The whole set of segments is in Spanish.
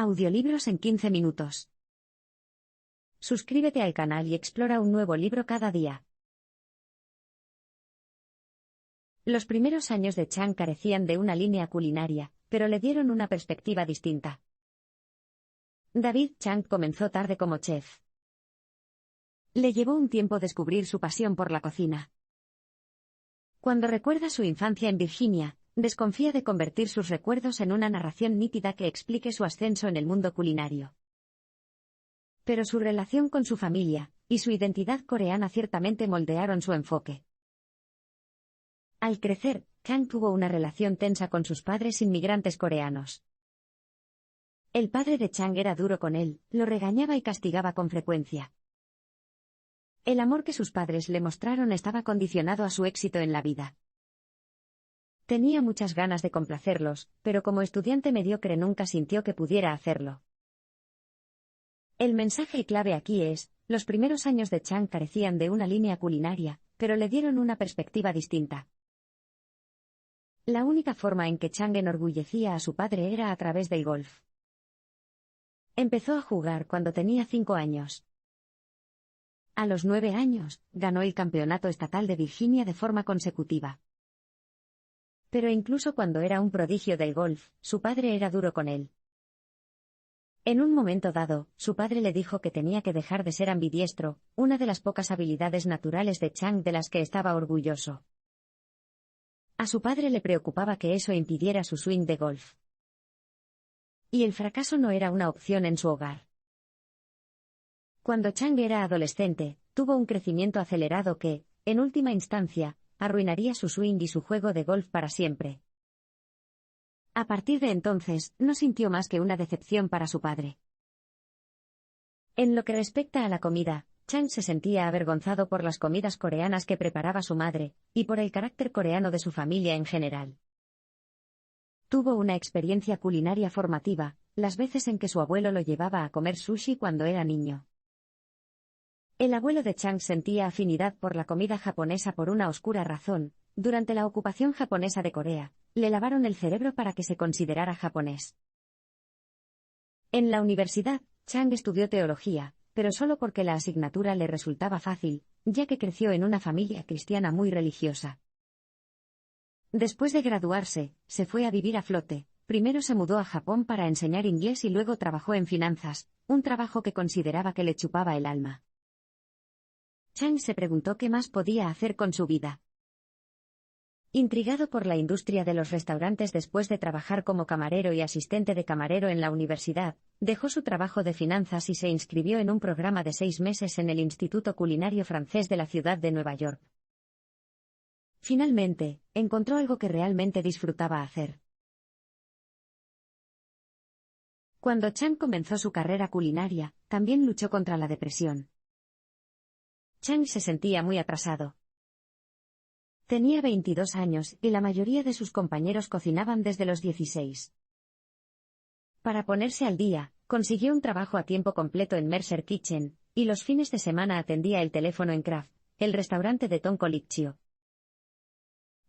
Audiolibros en 15 minutos. Suscríbete al canal y explora un nuevo libro cada día. Los primeros años de Chang carecían de una línea culinaria, pero le dieron una perspectiva distinta. David Chang comenzó tarde como chef. Le llevó un tiempo descubrir su pasión por la cocina. Cuando recuerda su infancia en Virginia, desconfía de convertir sus recuerdos en una narración nítida que explique su ascenso en el mundo culinario. Pero su relación con su familia y su identidad coreana ciertamente moldearon su enfoque. Al crecer, Chang tuvo una relación tensa con sus padres inmigrantes coreanos. El padre de Chang era duro con él, lo regañaba y castigaba con frecuencia. El amor que sus padres le mostraron estaba condicionado a su éxito en la vida. Tenía muchas ganas de complacerlos, pero como estudiante mediocre nunca sintió que pudiera hacerlo. El mensaje clave aquí es, los primeros años de Chang carecían de una línea culinaria, pero le dieron una perspectiva distinta. La única forma en que Chang enorgullecía a su padre era a través del golf. Empezó a jugar cuando tenía 5 años. A los 9 años, ganó el campeonato estatal de Virginia de forma consecutiva. Pero incluso cuando era un prodigio del golf, su padre era duro con él. En un momento dado, su padre le dijo que tenía que dejar de ser ambidiestro, una de las pocas habilidades naturales de Chang de las que estaba orgulloso. A su padre le preocupaba que eso impidiera su swing de golf. Y el fracaso no era una opción en su hogar. Cuando Chang era adolescente, tuvo un crecimiento acelerado que, en última instancia, arruinaría su swing y su juego de golf para siempre. A partir de entonces, no sintió más que una decepción para su padre. En lo que respecta a la comida, Chang se sentía avergonzado por las comidas coreanas que preparaba su madre, y por el carácter coreano de su familia en general. Tuvo una experiencia culinaria formativa, las veces en que su abuelo lo llevaba a comer sushi cuando era niño. El abuelo de Chang sentía afinidad por la comida japonesa por una oscura razón. Durante la ocupación japonesa de Corea, le lavaron el cerebro para que se considerara japonés. En la universidad, Chang estudió teología, pero solo porque la asignatura le resultaba fácil, ya que creció en una familia cristiana muy religiosa. Después de graduarse, se fue a vivir a flote. Primero se mudó a Japón para enseñar inglés y luego trabajó en finanzas, un trabajo que consideraba que le chupaba el alma. Chang se preguntó qué más podía hacer con su vida. Intrigado por la industria de los restaurantes después de trabajar como camarero y asistente de camarero en la universidad, dejó su trabajo de finanzas y se inscribió en un programa de 6 meses en el Instituto Culinario Francés de la ciudad de Nueva York. Finalmente, encontró algo que realmente disfrutaba hacer. Cuando Chang comenzó su carrera culinaria, también luchó contra la depresión. Chang se sentía muy atrasado. Tenía 22 años y la mayoría de sus compañeros cocinaban desde los 16. Para ponerse al día, consiguió un trabajo a tiempo completo en Mercer Kitchen, y los fines de semana atendía el teléfono en Kraft, el restaurante de Tom Colicchio.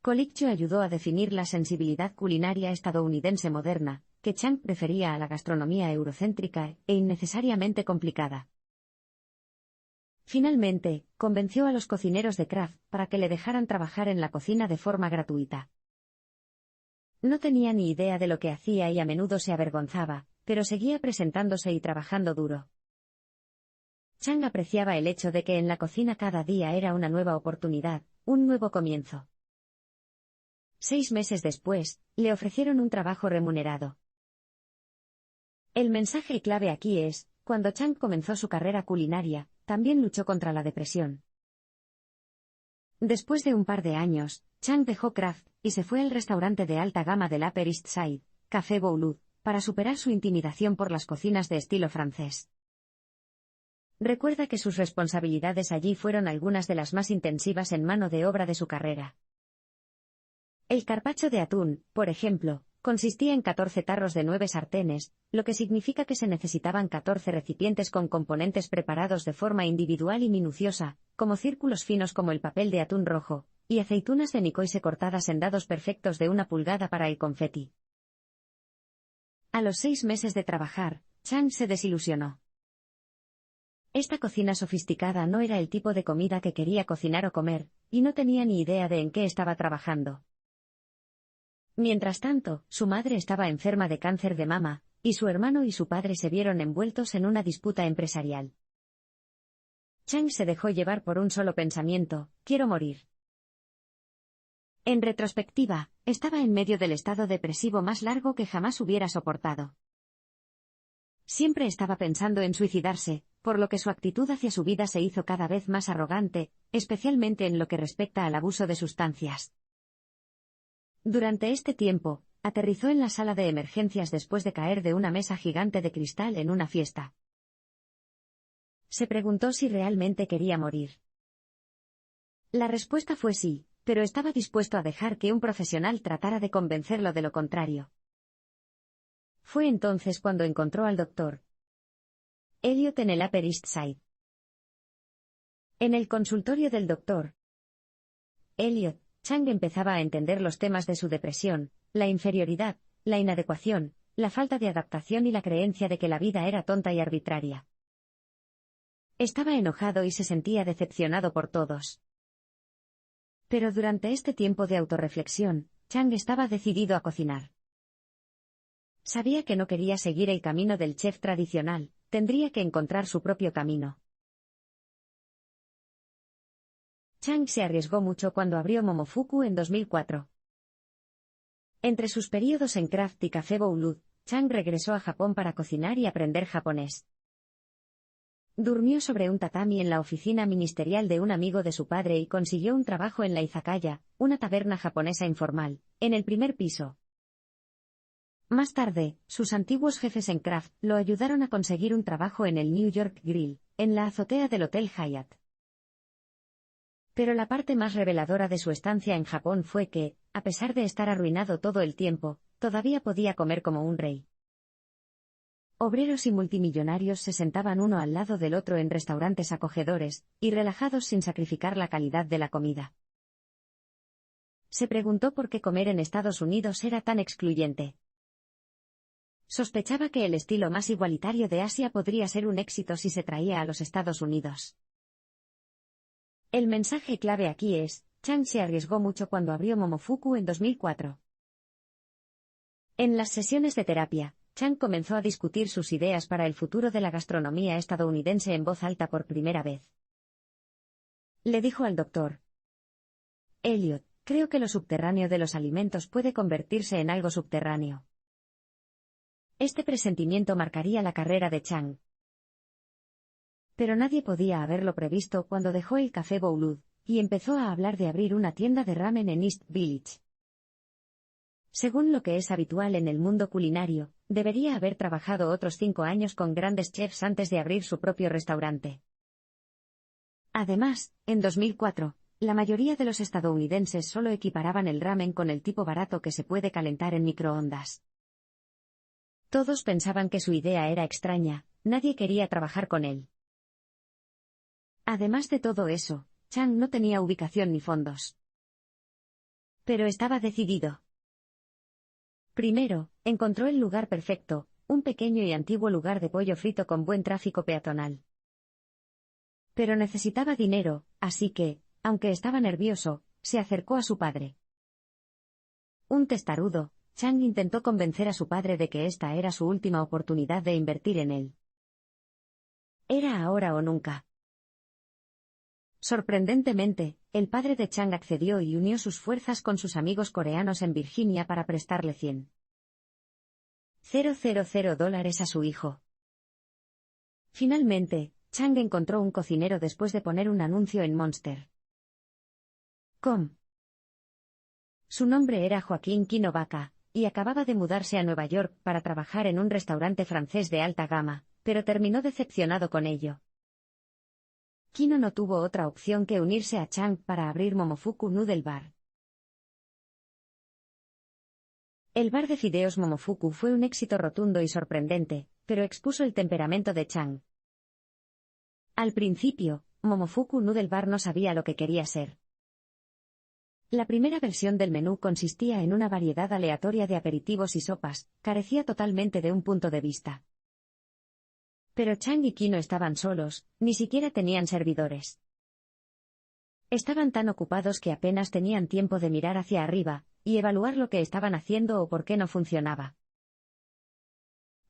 Colicchio ayudó a definir la sensibilidad culinaria estadounidense moderna, que Chang prefería a la gastronomía eurocéntrica e innecesariamente complicada. Finalmente, convenció a los cocineros de Kraft para que le dejaran trabajar en la cocina de forma gratuita. No tenía ni idea de lo que hacía y a menudo se avergonzaba, pero seguía presentándose y trabajando duro. Chang apreciaba el hecho de que en la cocina cada día era una nueva oportunidad, un nuevo comienzo. 6 meses después, le ofrecieron un trabajo remunerado. El mensaje clave aquí es, cuando Chang comenzó su carrera culinaria, también luchó contra la depresión. Después de un par de años, Chang dejó Kraft y se fue al restaurante de alta gama del Upper East Side, Café Boulud, para superar su intimidación por las cocinas de estilo francés. Recuerda que sus responsabilidades allí fueron algunas de las más intensivas en mano de obra de su carrera. El carpaccio de atún, por ejemplo, consistía en 14 tarros de 9 sartenes, lo que significa que se necesitaban 14 recipientes con componentes preparados de forma individual y minuciosa, como círculos finos como el papel de atún rojo, y aceitunas de Nicoise cortadas en dados perfectos de 1 pulgada para el confeti. A los 6 meses de trabajar, Chang se desilusionó. Esta cocina sofisticada no era el tipo de comida que quería cocinar o comer, y no tenía ni idea de en qué estaba trabajando. Mientras tanto, su madre estaba enferma de cáncer de mama, y su hermano y su padre se vieron envueltos en una disputa empresarial. Chang se dejó llevar por un solo pensamiento: quiero morir. En retrospectiva, estaba en medio del estado depresivo más largo que jamás hubiera soportado. Siempre estaba pensando en suicidarse, por lo que su actitud hacia su vida se hizo cada vez más arrogante, especialmente en lo que respecta al abuso de sustancias. Durante este tiempo, aterrizó en la sala de emergencias después de caer de una mesa gigante de cristal en una fiesta. Se preguntó si realmente quería morir. La respuesta fue sí, pero estaba dispuesto a dejar que un profesional tratara de convencerlo de lo contrario. Fue entonces cuando encontró al Dr. Elliot en el Upper East Side. En el consultorio del Dr. Elliot, Chang empezaba a entender los temas de su depresión, la inferioridad, la inadecuación, la falta de adaptación y la creencia de que la vida era tonta y arbitraria. Estaba enojado y se sentía decepcionado por todos. Pero durante este tiempo de autorreflexión, Chang estaba decidido a cocinar. Sabía que no quería seguir el camino del chef tradicional, tendría que encontrar su propio camino. Chang se arriesgó mucho cuando abrió Momofuku en 2004. Entre sus periodos en Craft y Café Boulud, Chang regresó a Japón para cocinar y aprender japonés. Durmió sobre un tatami en la oficina ministerial de un amigo de su padre y consiguió un trabajo en la izakaya, una taberna japonesa informal, en el primer piso. Más tarde, sus antiguos jefes en Craft lo ayudaron a conseguir un trabajo en el New York Grill, en la azotea del Hotel Hyatt. Pero la parte más reveladora de su estancia en Japón fue que, a pesar de estar arruinado todo el tiempo, todavía podía comer como un rey. Obreros y multimillonarios se sentaban uno al lado del otro en restaurantes acogedores, y relajados sin sacrificar la calidad de la comida. Se preguntó por qué comer en Estados Unidos era tan excluyente. Sospechaba que el estilo más igualitario de Asia podría ser un éxito si se traía a los Estados Unidos. El mensaje clave aquí es: Chang se arriesgó mucho cuando abrió Momofuku en 2004. En las sesiones de terapia, Chang comenzó a discutir sus ideas para el futuro de la gastronomía estadounidense en voz alta por primera vez. Le dijo al doctor Elliot: creo que lo subterráneo de los alimentos puede convertirse en algo subterráneo. Este presentimiento marcaría la carrera de Chang. Pero nadie podía haberlo previsto cuando dejó el Café Boulud y empezó a hablar de abrir una tienda de ramen en East Village. Según lo que es habitual en el mundo culinario, debería haber trabajado otros 5 años con grandes chefs antes de abrir su propio restaurante. Además, en 2004, la mayoría de los estadounidenses solo equiparaban el ramen con el tipo barato que se puede calentar en microondas. Todos pensaban que su idea era extraña, nadie quería trabajar con él. Además de todo eso, Chang no tenía ubicación ni fondos. Pero estaba decidido. Primero, encontró el lugar perfecto, un pequeño y antiguo lugar de pollo frito con buen tráfico peatonal. Pero necesitaba dinero, así que, aunque estaba nervioso, se acercó a su padre. Un testarudo, Chang intentó convencer a su padre de que esta era su última oportunidad de invertir en él. Era ahora o nunca. Sorprendentemente, el padre de Chang accedió y unió sus fuerzas con sus amigos coreanos en Virginia para prestarle $100,000 a su hijo. Finalmente, Chang encontró un cocinero después de poner un anuncio en Monster.com. Su nombre era Joaquín Kinovaka, y acababa de mudarse a Nueva York para trabajar en un restaurante francés de alta gama, pero terminó decepcionado con ello. Kino no tuvo otra opción que unirse a Chang para abrir Momofuku Noodle Bar. El bar de fideos Momofuku fue un éxito rotundo y sorprendente, pero expuso el temperamento de Chang. Al principio, Momofuku Noodle Bar no sabía lo que quería ser. La primera versión del menú consistía en una variedad aleatoria de aperitivos y sopas, carecía totalmente de un punto de vista. Pero Chang y Qi no estaban solos, ni siquiera tenían servidores. Estaban tan ocupados que apenas tenían tiempo de mirar hacia arriba y evaluar lo que estaban haciendo o por qué no funcionaba.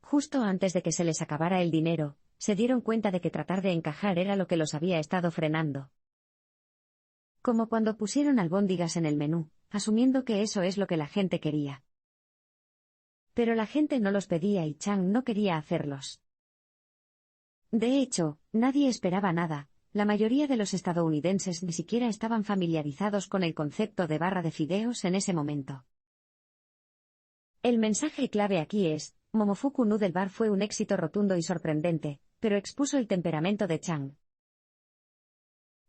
Justo antes de que se les acabara el dinero, se dieron cuenta de que tratar de encajar era lo que los había estado frenando. Como cuando pusieron albóndigas en el menú, asumiendo que eso es lo que la gente quería. Pero la gente no los pedía y Chang no quería hacerlos. De hecho, nadie esperaba nada, la mayoría de los estadounidenses ni siquiera estaban familiarizados con el concepto de barra de fideos en ese momento. El mensaje clave aquí es: Momofuku Noodle Bar fue un éxito rotundo y sorprendente, pero expuso el temperamento de Chang.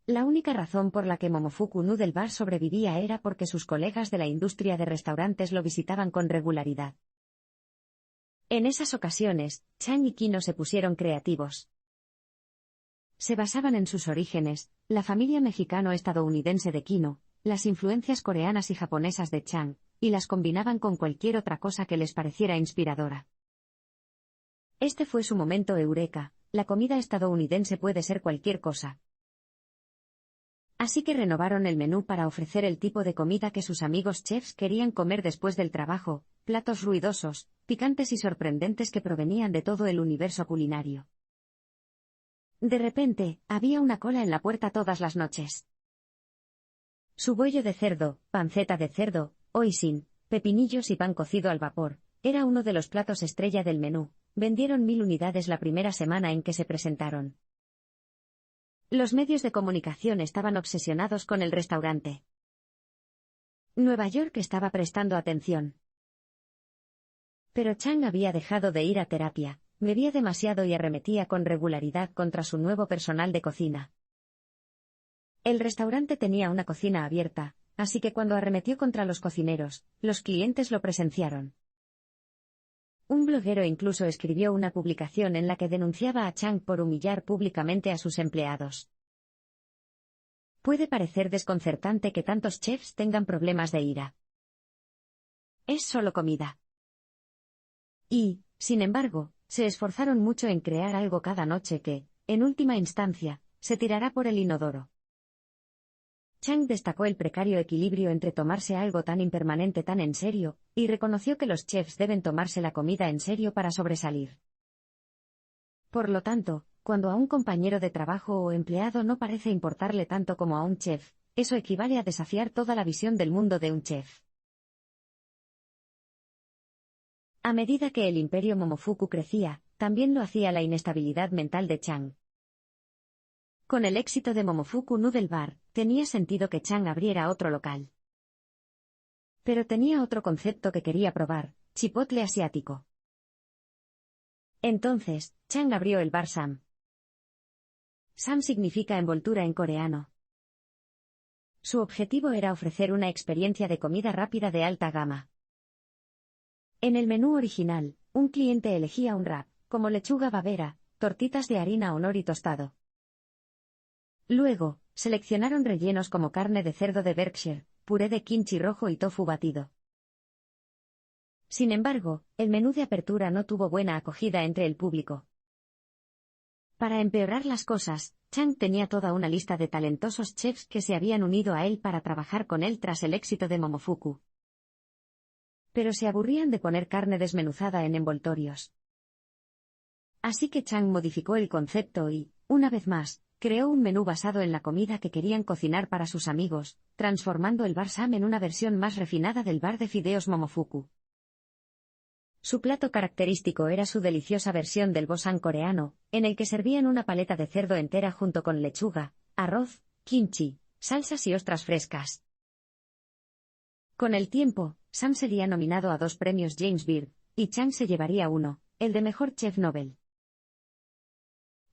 La única razón por la que Momofuku Noodle Bar sobrevivía era porque sus colegas de la industria de restaurantes lo visitaban con regularidad. En esas ocasiones, Chang y Qi no se pusieron creativos. Se basaban en sus orígenes, la familia mexicano-estadounidense de Kino, las influencias coreanas y japonesas de Chang, y las combinaban con cualquier otra cosa que les pareciera inspiradora. Este fue su momento eureka: la comida estadounidense puede ser cualquier cosa. Así que renovaron el menú para ofrecer el tipo de comida que sus amigos chefs querían comer después del trabajo, platos ruidosos, picantes y sorprendentes que provenían de todo el universo culinario. De repente, había una cola en la puerta todas las noches. Su bollo de cerdo, panceta de cerdo, hoisin, pepinillos y pan cocido al vapor, era uno de los platos estrella del menú. Vendieron 1000 unidades la primera semana en que se presentaron. Los medios de comunicación estaban obsesionados con el restaurante. Nueva York estaba prestando atención. Pero Chang había dejado de ir a terapia, bebía demasiado y arremetía con regularidad contra su nuevo personal de cocina. El restaurante tenía una cocina abierta, así que cuando arremetió contra los cocineros, los clientes lo presenciaron. Un bloguero incluso escribió una publicación en la que denunciaba a Chang por humillar públicamente a sus empleados. Puede parecer desconcertante que tantos chefs tengan problemas de ira. Es solo comida. Y, sin embargo, se esforzaron mucho en crear algo cada noche que, en última instancia, se tirará por el inodoro. Chang destacó el precario equilibrio entre tomarse algo tan impermanente tan en serio, y reconoció que los chefs deben tomarse la comida en serio para sobresalir. Por lo tanto, cuando a un compañero de trabajo o empleado no parece importarle tanto como a un chef, eso equivale a desafiar toda la visión del mundo de un chef. A medida que el imperio Momofuku crecía, también lo hacía la inestabilidad mental de Chang. Con el éxito de Momofuku Noodle Bar, tenía sentido que Chang abriera otro local. Pero tenía otro concepto que quería probar: chipotle asiático. Entonces, Chang abrió el bar Sam. Sam significa envoltura en coreano. Su objetivo era ofrecer una experiencia de comida rápida de alta gama. En el menú original, un cliente elegía un wrap, como lechuga babera, tortitas de harina o nori tostado. Luego, seleccionaron rellenos como carne de cerdo de Berkshire, puré de kimchi rojo y tofu batido. Sin embargo, el menú de apertura no tuvo buena acogida entre el público. Para empeorar las cosas, Chang tenía toda una lista de talentosos chefs que se habían unido a él para trabajar con él tras el éxito de Momofuku. Pero se aburrían de poner carne desmenuzada en envoltorios. Así que Chang modificó el concepto y, una vez más, creó un menú basado en la comida que querían cocinar para sus amigos, transformando el bar Sam en una versión más refinada del bar de fideos Momofuku. Su plato característico era su deliciosa versión del bosan coreano, en el que servían una paleta de cerdo entera junto con lechuga, arroz, kimchi, salsas y ostras frescas. Con el tiempo, Sam sería nominado a 2 premios James Beard, y Chang se llevaría uno, el de mejor chef Nobel.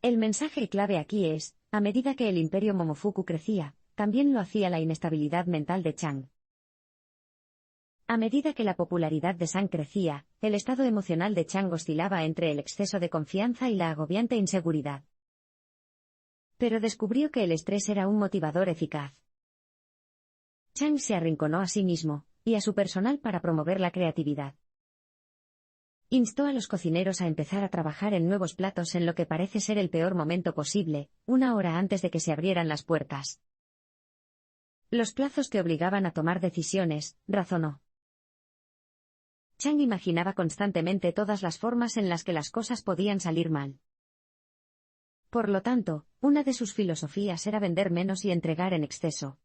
El mensaje clave aquí es: a medida que el imperio Momofuku crecía, también lo hacía la inestabilidad mental de Chang. A medida que la popularidad de Sam crecía, el estado emocional de Chang oscilaba entre el exceso de confianza y la agobiante inseguridad. Pero descubrió que el estrés era un motivador eficaz. Chang se arrinconó a sí mismo y a su personal para promover la creatividad. Instó a los cocineros a empezar a trabajar en nuevos platos en lo que parece ser el peor momento posible, una hora antes de que se abrieran las puertas. Los plazos que obligaban a tomar decisiones, razonó. Chang imaginaba constantemente todas las formas en las que las cosas podían salir mal. Por lo tanto, una de sus filosofías era vender menos y entregar en exceso.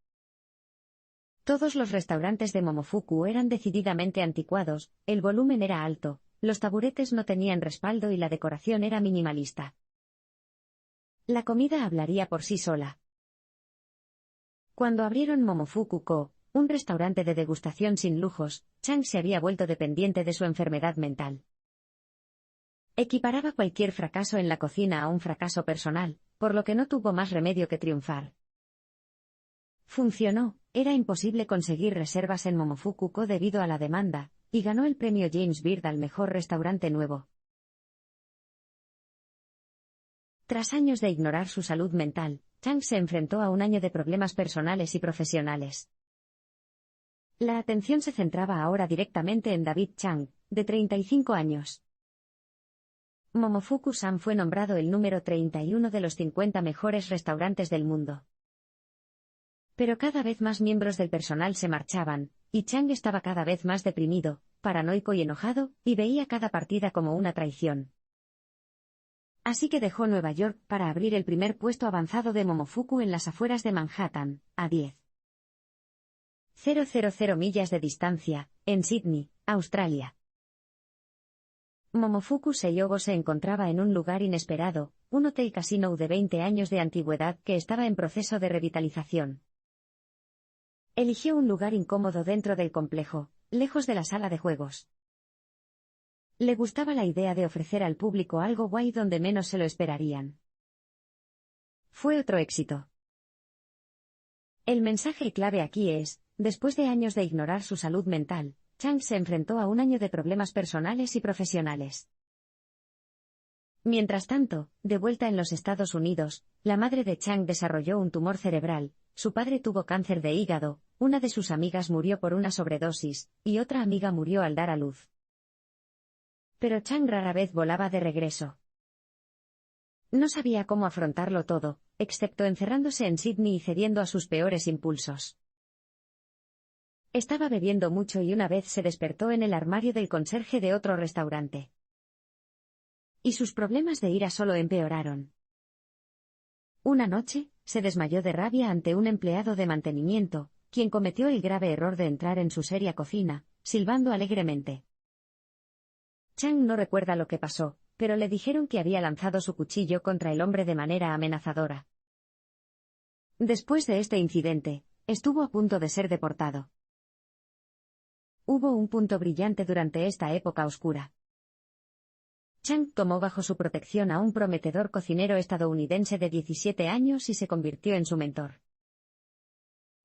Todos los restaurantes de Momofuku eran decididamente anticuados, el volumen era alto, los taburetes no tenían respaldo y la decoración era minimalista. La comida hablaría por sí sola. Cuando abrieron Momofuku-ko, un restaurante de degustación sin lujos, Chang se había vuelto dependiente de su enfermedad mental. Equiparaba cualquier fracaso en la cocina a un fracaso personal, por lo que no tuvo más remedio que triunfar. Funcionó, era imposible conseguir reservas en Momofuku-ko debido a la demanda, y ganó el premio James Beard al mejor restaurante nuevo. Tras años de ignorar su salud mental, Chang se enfrentó a un año de problemas personales y profesionales. La atención se centraba ahora directamente en David Chang, de 35 años. Momofuku-san fue nombrado el número 31 de los 50 mejores restaurantes del mundo. Pero cada vez más miembros del personal se marchaban, y Chang estaba cada vez más deprimido, paranoico y enojado, y veía cada partida como una traición. Así que dejó Nueva York para abrir el primer puesto avanzado de Momofuku en las afueras de Manhattan, a 10,000 millas de distancia, en Sydney, Australia. Momofuku Seiyogo se encontraba en un lugar inesperado, un hotel casino de 20 años de antigüedad que estaba en proceso de revitalización. Eligió un lugar incómodo dentro del complejo, lejos de la sala de juegos. Le gustaba la idea de ofrecer al público algo guay donde menos se lo esperarían. Fue otro éxito. El mensaje clave aquí es, después de años de ignorar su salud mental, Chang se enfrentó a un año de problemas personales y profesionales. Mientras tanto, de vuelta en los Estados Unidos, la madre de Chang desarrolló un tumor cerebral, su padre tuvo cáncer de hígado, una de sus amigas murió por una sobredosis, y otra amiga murió al dar a luz. Pero Chang rara vez volaba de regreso. No sabía cómo afrontarlo todo, excepto encerrándose en Sydney y cediendo a sus peores impulsos. Estaba bebiendo mucho y una vez se despertó en el armario del conserje de otro restaurante. Y sus problemas de ira solo empeoraron. Una noche, se desmayó de rabia ante un empleado de mantenimiento, quien cometió el grave error de entrar en su seria cocina, silbando alegremente. Chang no recuerda lo que pasó, pero le dijeron que había lanzado su cuchillo contra el hombre de manera amenazadora. Después de este incidente, estuvo a punto de ser deportado. Hubo un punto brillante durante esta época oscura. Chang tomó bajo su protección a un prometedor cocinero estadounidense de 17 años y se convirtió en su mentor.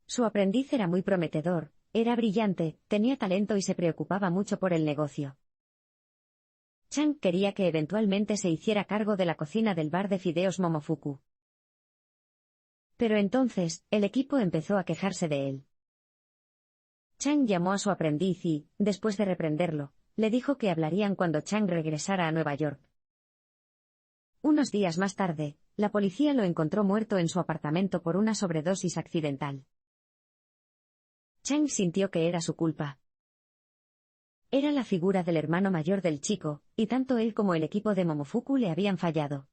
Su aprendiz era muy prometedor, era brillante, tenía talento y se preocupaba mucho por el negocio. Chang quería que eventualmente se hiciera cargo de la cocina del bar de fideos Momofuku. Pero entonces, el equipo empezó a quejarse de él. Chang llamó a su aprendiz y, después de reprenderlo, le dijo que hablarían cuando Chang regresara a Nueva York. Unos días más tarde, la policía lo encontró muerto en su apartamento por una sobredosis accidental. Chang sintió que era su culpa. Era la figura del hermano mayor del chico, y tanto él como el equipo de Momofuku le habían fallado.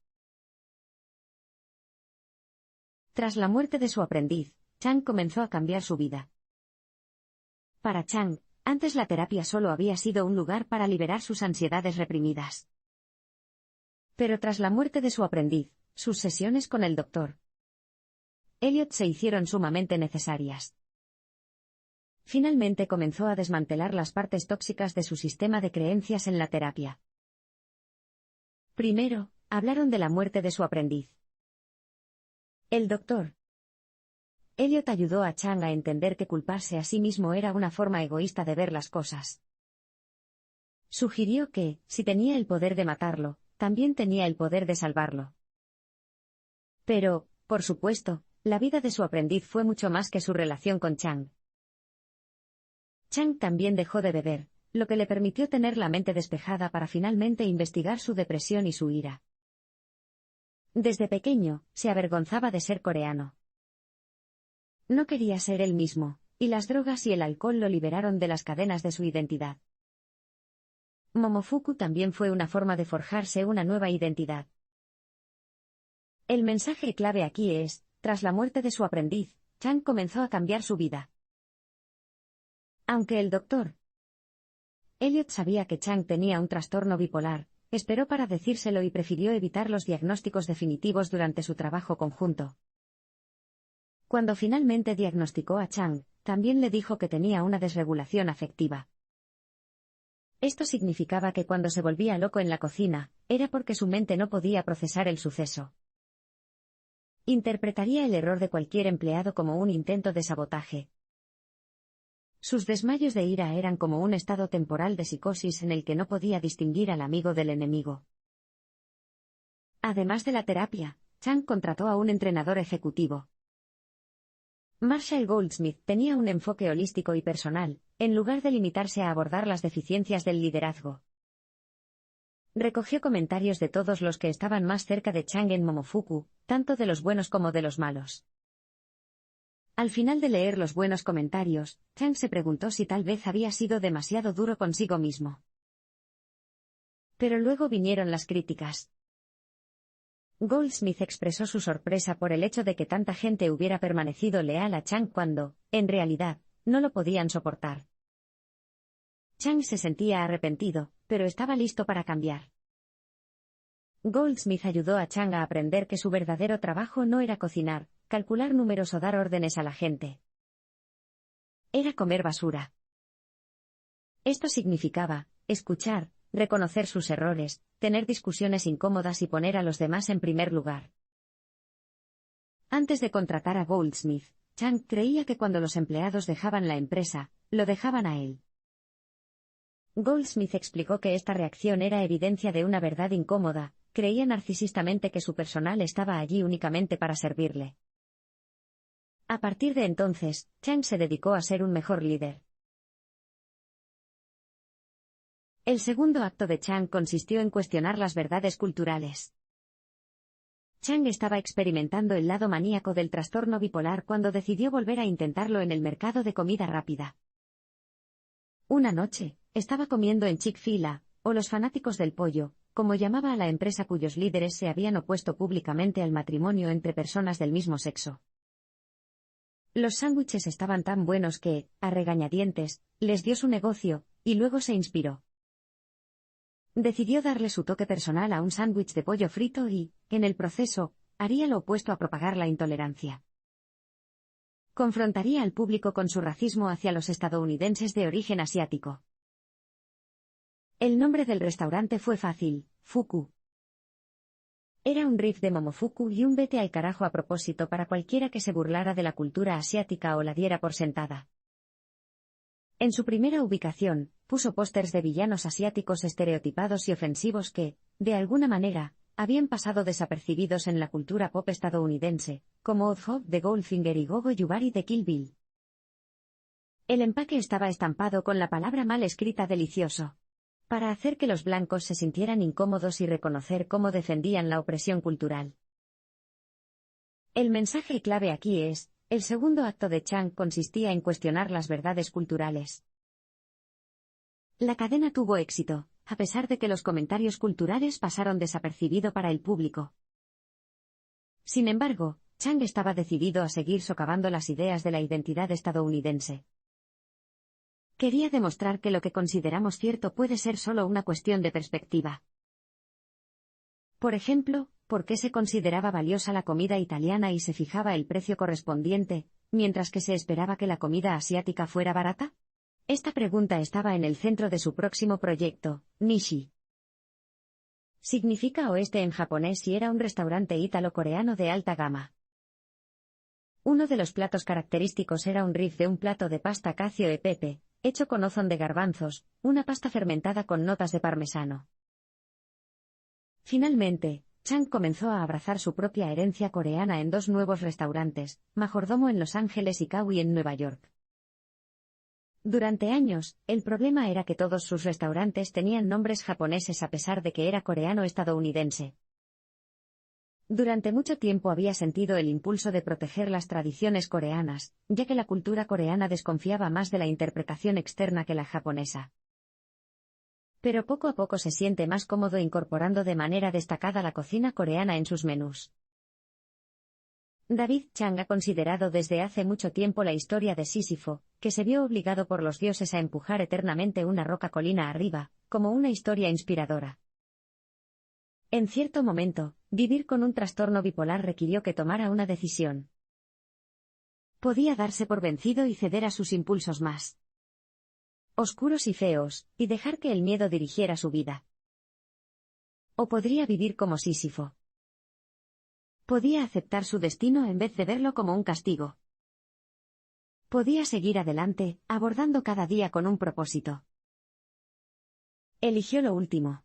Tras la muerte de su aprendiz, Chang comenzó a cambiar su vida. Para Chang, antes la terapia solo había sido un lugar para liberar sus ansiedades reprimidas. Pero tras la muerte de su aprendiz, sus sesiones con el Dr. Elliot se hicieron sumamente necesarias. Finalmente comenzó a desmantelar las partes tóxicas de su sistema de creencias en la terapia. Primero, hablaron de la muerte de su aprendiz. El Dr. Elliot ayudó a Chang a entender que culparse a sí mismo era una forma egoísta de ver las cosas. Sugirió que, si tenía el poder de matarlo, también tenía el poder de salvarlo. Pero, por supuesto, la vida de su aprendiz fue mucho más que su relación con Chang. Chang también dejó de beber, lo que le permitió tener la mente despejada para finalmente investigar su depresión y su ira. Desde pequeño, se avergonzaba de ser coreano. No quería ser él mismo, y las drogas y el alcohol lo liberaron de las cadenas de su identidad. Momofuku también fue una forma de forjarse una nueva identidad. El mensaje clave aquí es, tras la muerte de su aprendiz, Chang comenzó a cambiar su vida. Aunque el Dr. Elliot sabía que Chang tenía un trastorno bipolar, esperó para decírselo y prefirió evitar los diagnósticos definitivos durante su trabajo conjunto. Cuando finalmente diagnosticó a Chang, también le dijo que tenía una desregulación afectiva. Esto significaba que cuando se volvía loco en la cocina, era porque su mente no podía procesar el suceso. Interpretaría el error de cualquier empleado como un intento de sabotaje. Sus desmayos de ira eran como un estado temporal de psicosis en el que no podía distinguir al amigo del enemigo. Además de la terapia, Chang contrató a un entrenador ejecutivo. Marshall Goldsmith tenía un enfoque holístico y personal, en lugar de limitarse a abordar las deficiencias del liderazgo. Recogió comentarios de todos los que estaban más cerca de Chang en Momofuku, tanto de los buenos como de los malos. Al final de leer los buenos comentarios, Chang se preguntó si tal vez había sido demasiado duro consigo mismo. Pero luego vinieron las críticas. Goldsmith expresó su sorpresa por el hecho de que tanta gente hubiera permanecido leal a Chang cuando, en realidad, no lo podían soportar. Chang se sentía arrepentido, pero estaba listo para cambiar. Goldsmith ayudó a Chang a aprender que su verdadero trabajo no era cocinar, calcular números o dar órdenes a la gente. Era comer basura. Esto significaba, escuchar, reconocer sus errores, tener discusiones incómodas y poner a los demás en primer lugar. Antes de contratar a Goldsmith, Chang creía que cuando los empleados dejaban la empresa, lo dejaban a él. Goldsmith explicó que esta reacción era evidencia de una verdad incómoda, creía narcisistamente que su personal estaba allí únicamente para servirle. A partir de entonces, Chang se dedicó a ser un mejor líder. El segundo acto de Chang consistió en cuestionar las verdades culturales. Chang estaba experimentando el lado maníaco del trastorno bipolar cuando decidió volver a intentarlo en el mercado de comida rápida. Una noche, estaba comiendo en Chick-fil-A, o los fanáticos del pollo, como llamaba a la empresa cuyos líderes se habían opuesto públicamente al matrimonio entre personas del mismo sexo. Los sándwiches estaban tan buenos que, a regañadientes, les dio su negocio, y luego se inspiró. Decidió darle su toque personal a un sándwich de pollo frito y, en el proceso, haría lo opuesto a propagar la intolerancia. Confrontaría al público con su racismo hacia los estadounidenses de origen asiático. El nombre del restaurante fue fácil, Fuku. Era un riff de Momofuku y un vete al carajo a propósito para cualquiera que se burlara de la cultura asiática o la diera por sentada. En su primera ubicación, puso pósters de villanos asiáticos estereotipados y ofensivos que, de alguna manera, habían pasado desapercibidos en la cultura pop estadounidense, como Oddjob de Goldfinger y Gogo Yubari de Kill Bill. El empaque estaba estampado con la palabra mal escrita delicioso, para hacer que los blancos se sintieran incómodos y reconocer cómo defendían la opresión cultural. El mensaje clave aquí es, el segundo acto de Chang consistía en cuestionar las verdades culturales. La cadena tuvo éxito, a pesar de que los comentarios culturales pasaron desapercibido para el público. Sin embargo, Chang estaba decidido a seguir socavando las ideas de la identidad estadounidense. Quería demostrar que lo que consideramos cierto puede ser solo una cuestión de perspectiva. Por ejemplo, ¿por qué se consideraba valiosa la comida italiana y se fijaba el precio correspondiente, mientras que se esperaba que la comida asiática fuera barata? Esta pregunta estaba en el centro de su próximo proyecto, Nishi. Significa oeste en japonés y era un restaurante ítalo-coreano de alta gama. Uno de los platos característicos era un riff de un plato de pasta cacio e pepe, hecho con ozon de garbanzos, una pasta fermentada con notas de parmesano. Finalmente, Chang comenzó a abrazar su propia herencia coreana en dos nuevos restaurantes, Majordomo en Los Ángeles y Kawi en Nueva York. Durante años, el problema era que todos sus restaurantes tenían nombres japoneses a pesar de que era coreano-estadounidense. Durante mucho tiempo había sentido el impulso de proteger las tradiciones coreanas, ya que la cultura coreana desconfiaba más de la interpretación externa que la japonesa. Pero poco a poco se siente más cómodo incorporando de manera destacada la cocina coreana en sus menús. David Chang ha considerado desde hace mucho tiempo la historia de Sísifo, que se vio obligado por los dioses a empujar eternamente una roca colina arriba, como una historia inspiradora. En cierto momento, vivir con un trastorno bipolar requirió que tomara una decisión. Podía darse por vencido y ceder a sus impulsos más oscuros y feos, y dejar que el miedo dirigiera su vida. O podría vivir como Sísifo. Podía aceptar su destino en vez de verlo como un castigo. Podía seguir adelante, abordando cada día con un propósito. Eligió lo último.